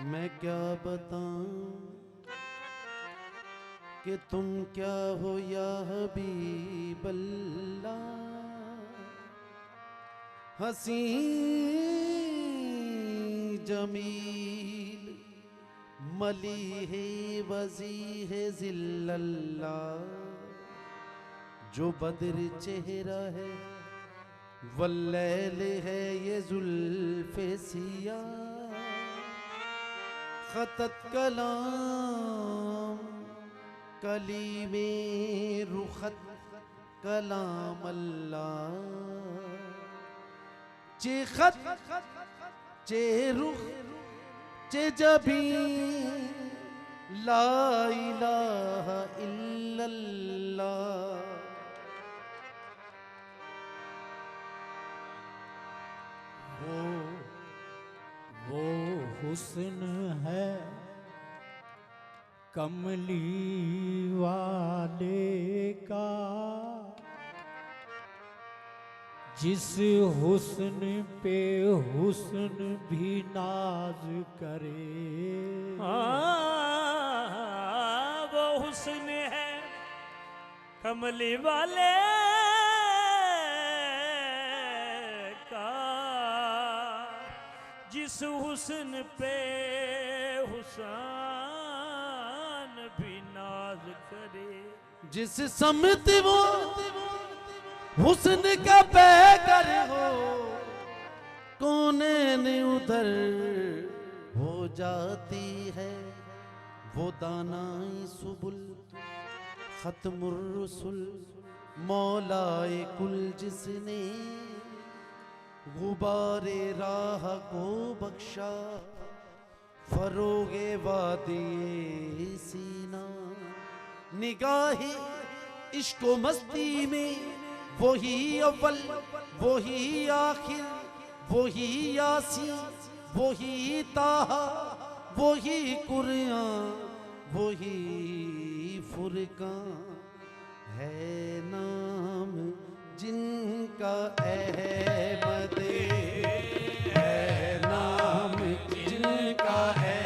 मैं क्या बताऊं कि तुम क्या हो या हबीब अल्लाह। हसी जमील मलीह वजीह जिल्लल्लाह। जो बद्र चेहरा है वल्लैल है ये जुल्फ़े सिया। खतत कलाम कलीमे रुखत कलाम अल्लाह। चे खत चे रुख चे जबी ला इलाहा इल्लल्लाह। वो हुस्न है कमली वाले का, जिस हुस्न पे हुस्न भी नाज करे। वो हुस्न है कमली वाले का, जिस हुस्न पे हुस्न भी नाज करे। जिस समत वो हुस्न का पैकर हो, कोने ने उधर हो जाती है। वो दानाई सुबुल खत्मुर रुसुल मौलाए कुल, जिसने गुबारे राह को बख्शा फरोगे वादिए सीना। निगाही इश्क व मस्ती में वही अव्वल वही आखिर वही यासीन वही ताहा वही कुरान वही फुरकान है। नाम जिनका अहमद है, नाम जिनका है